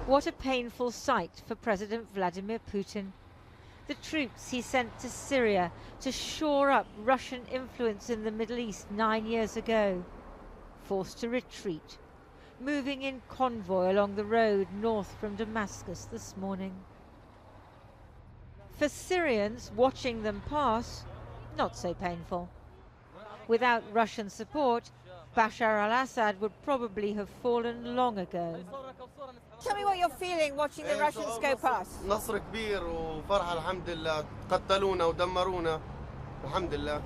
What a painful sight for President Vladimir Putin. The troops he sent to Syria to shore up Russian influence in the Middle East 9 years ago, forced to retreat, moving in convoy along the road north from Damascus this morning. For Syrians watching them pass, not so painful. Without Russian support, Bashar al-Assad would probably have fallen long ago. Tell me what you're feeling watching the Russians go past. نصر كبير وفرحة الحمد لله قتلونا ودمرونا الحمد لله.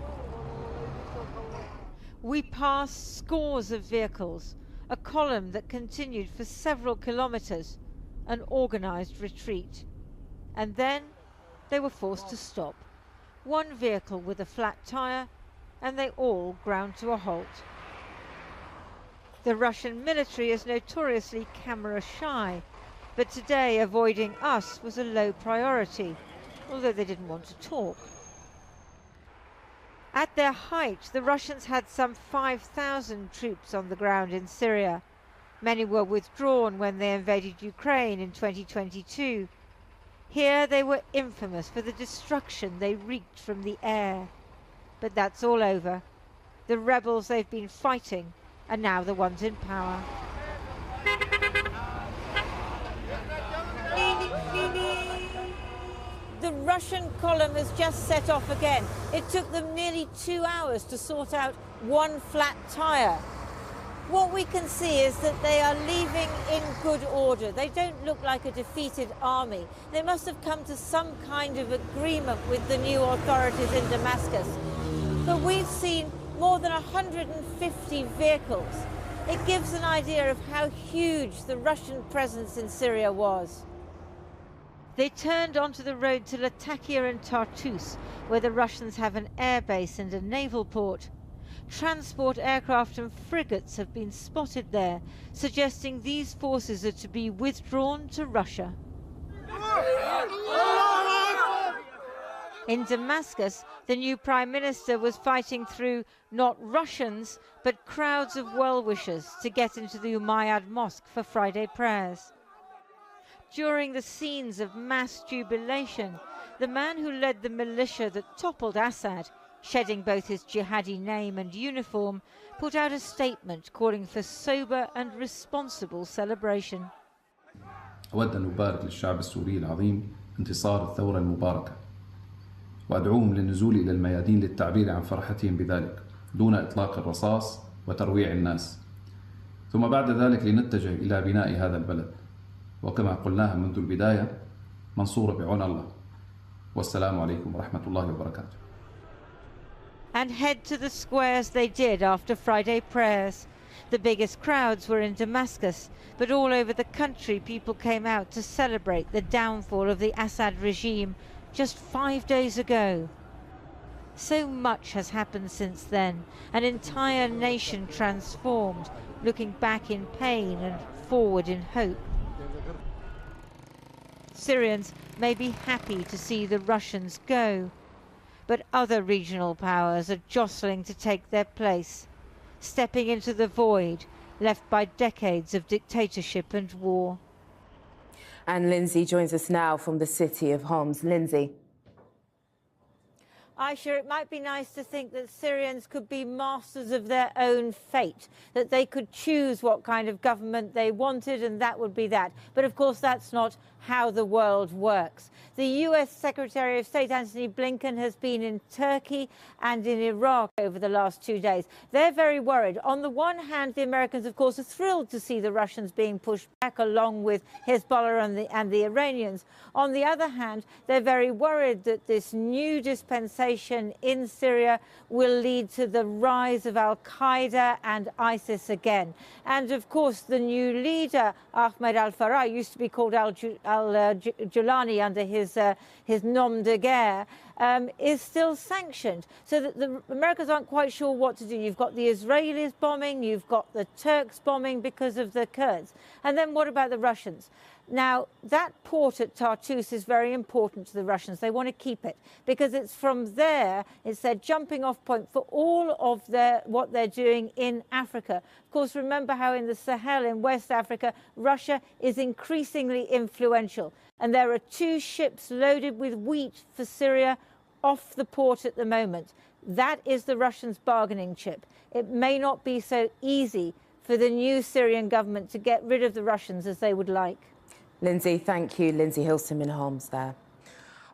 We passed scores of vehicles, a column that continued for several kilometers, an organized retreat. And then they were forced to stop. One vehicle with a flat tire, and they all ground to a halt. The Russian military is notoriously camera shy, but today avoiding us was a low priority, although they didn't want to talk. At their height, the Russians had some 5,000 troops on the ground in Syria. Many were withdrawn when they invaded Ukraine in 2022. Here they were infamous for the destruction they wreaked from the air. But that's all over. The rebels they've been fighting are now the ones in power. The Russian column has just set off again. It took them nearly 2 hours to sort out one flat tire. What we can see is that they are leaving in good order. They don't look like a defeated army. They must have come to some kind of agreement with the new authorities in Damascus. But we've seen more than 150 vehicles. It gives an idea of how huge the Russian presence in Syria was. They turned onto the road to Latakia and Tartus, where the Russians have an air base and a naval port. Transport aircraft and frigates have been spotted there, suggesting these forces are to be withdrawn to Russia. In Damascus, the new Prime Minister was fighting through not Russians, but crowds of well-wishers to get into the Umayyad Mosque for Friday prayers. During the scenes of mass jubilation, the man who led the militia that toppled Assad, shedding both his jihadi name and uniform, put out a statement calling for sober and responsible celebration. أود أن أبارك للشعب السوري العظيم انتصار الثورة المباركة وأدعوهم للنزول إلى الميادين للتعبير عن فرحتهم بذلك دون إطلاق الرصاص وترويع الناس ثم بعد ذلك لنتجه إلى بناء هذا البلد وكما قلناها منذ البداية منصورة بعون الله والسلام عليكم ورحمة الله وبركاته. And head to the squares they did after Friday prayers. The biggest crowds were in Damascus, but all over the country people came out to celebrate the downfall of the Assad regime just 5 days ago. So much has happened since then, an entire nation transformed, looking back in pain and forward in hope. Syrians may be happy to see the Russians go, but other regional powers are jostling to take their place, stepping into the void left by decades of dictatorship and war. And Lindsey joins us now from the city of Homs. Lindsey. Aisha, it might be nice to think that Syrians could be masters of their own fate, that they could choose what kind of government they wanted and that would be that. But of course, that's not how the world works. The US Secretary of State Antony Blinken has been in Turkey and in Iraq over the last 2 days. They're very worried. On the one hand, the Americans, of course, are thrilled to see the Russians being pushed back along with Hezbollah and the Iranians. On the other hand, they're very worried that this new dispensation in Syria will lead to the rise of al-Qaeda and ISIS again. And of course, the new leader, Ahmed al-Farah, used to be called al-Julani under his nom de guerre, is still sanctioned, so that the Americans aren't quite sure what to do. You've got the Israelis bombing, you've got the Turks bombing because of the Kurds. And then what about the Russians? Now, that port at Tartus is very important to the Russians. They want to keep it because it's from there, it's their jumping off point for all of what they're doing in Africa. Of course, remember how in the Sahel in West Africa, Russia is increasingly influential. And there are 2 ships loaded with wheat for Syria off the port at the moment. That is the Russians' bargaining chip. It may not be so easy for the new Syrian government to get rid of the Russians as they would like. Lindsey, thank you. Lindsey Hilsum in Homs there.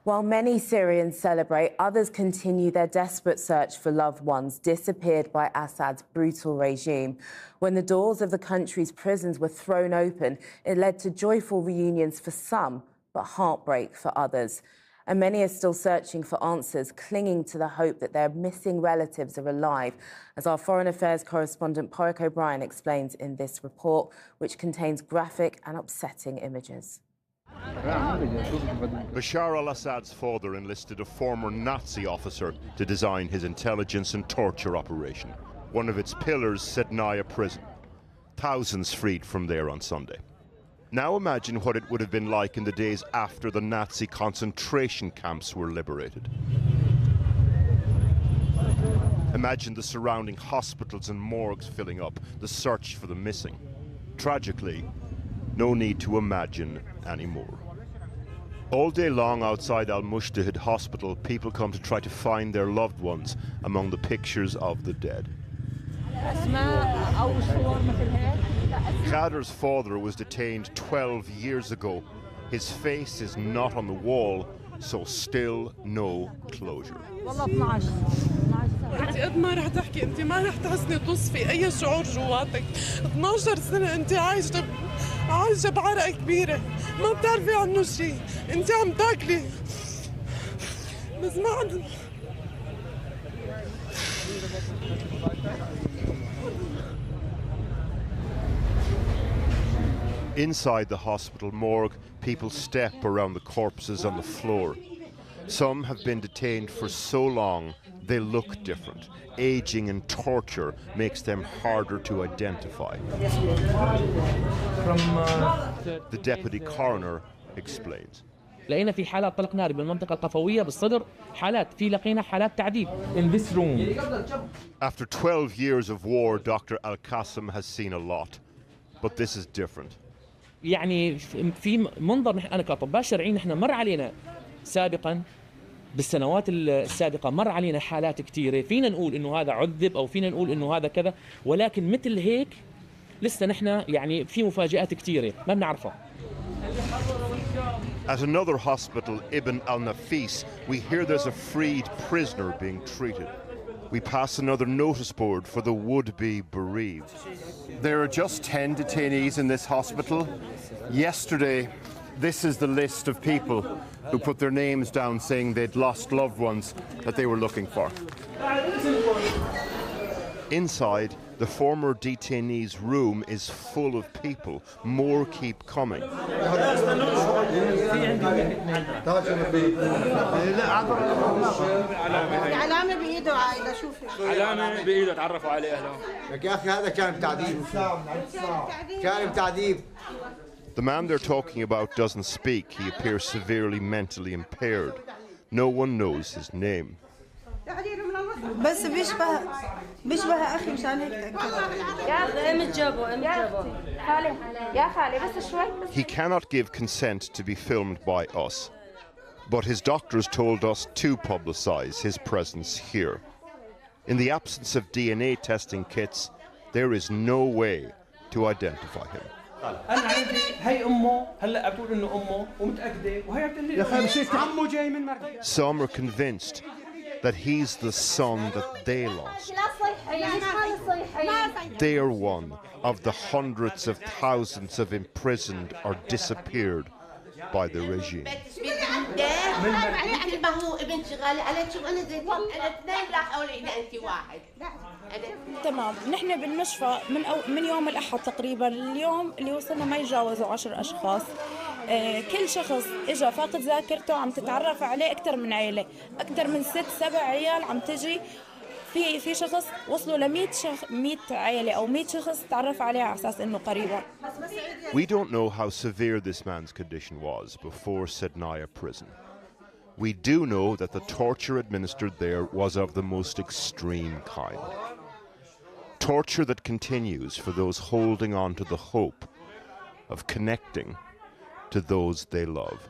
While many Syrians celebrate, others continue their desperate search for loved ones disappeared by Assad's brutal regime. When the doors of the country's prisons were thrown open, it led to joyful reunions for some, but heartbreak for others. And many are still searching for answers, clinging to the hope that their missing relatives are alive, as our Foreign Affairs correspondent Porrick O'Brien explains in this report, which contains graphic and upsetting images. Bashar al-Assad's father enlisted a former Nazi officer to design his intelligence and torture operation. One of its pillars, Sednaya prison. Thousands freed from there on Sunday. Now imagine what it would have been like in the days after the Nazi concentration camps were liberated. Imagine the surrounding hospitals and morgues filling up, the search for the missing. Tragically, no need to imagine anymore. All day long outside al-Mushtahid hospital, people come to try to find their loved ones among the pictures of the dead. Khader's father was detained 12 years ago. His face is not on the wall, so still no closure. انت قد ما رح تحكي انت ما رح تحسني تصفي اي شعور جواتك 12 سنه انت عايشه بعرق كبيره ما بتعرفي عنه شيء انت عم تاكلي بس ما عندنا. Inside the hospital morgue, people step around the corpses on the floor. Some have been detained for so long they look different. Aging and torture makes them harder to identify. The deputy coroner explains. لقينا في حالات طلق ناري بالمنطقة القفوية بالصدر لقينا حالات تعذيب in this room. After 12 years of war, Dr. Al-Qassem has seen a lot, but this is different. يعني في منظر أنا كأطباء شرعيين نحن مر علينا سابقا بالسنوات السابقة مر علينا حالات كثيرة فينا نقول إنه هذا عذب أو فينا نقول إنه هذا كذا ولكن مثل هيك لسه نحن يعني في مفاجآت كثيرة ما بنعرفها. At another hospital, Ibn al-Nafis, we hear there's a freed prisoner being treated. We pass another notice board for the would-be bereaved. There are just 10 detainees in this hospital. Yesterday, this is the list of people who put their names down saying they'd lost loved ones that they were looking for. Inside, the former detainees' room is full of people. More keep coming. The man they're talking about doesn't speak. He appears severely mentally impaired. No one knows his name. بس بيشبه اخي مشان هيك He cannot give consent to be filmed by us, but his doctors told us to publicize his presence here. In the absence of DNA testing kits, there is no way to identify him. أنا عندي هي أمه هلا بتقول إنه أمه ومتأكدة وهي بتقول عمه جاي من مركز. Some are convinced that he's the son that they lost. They are one of the hundreds of thousands of imprisoned or disappeared by the regime. تمام نحن بالمشفى من يوم الأحد تقريبا اليوم اللي وصلنا ما يجاوزوا 10 أشخاص كل شخص اجى فاقد ذاكرته عم تتعرف عليه اكثر من عائله، اكثر من 6-7 عيال عم تجي. في شخص وصلوا ل 100 عائله او 100 شخص تعرف عليه على اساس انه قريبه. We don't know how severe this man's condition was before Sednaya prison. We do know that the torture administered there was of the most extreme kind. Torture that continues for those holding on to the hope of connecting to those they love.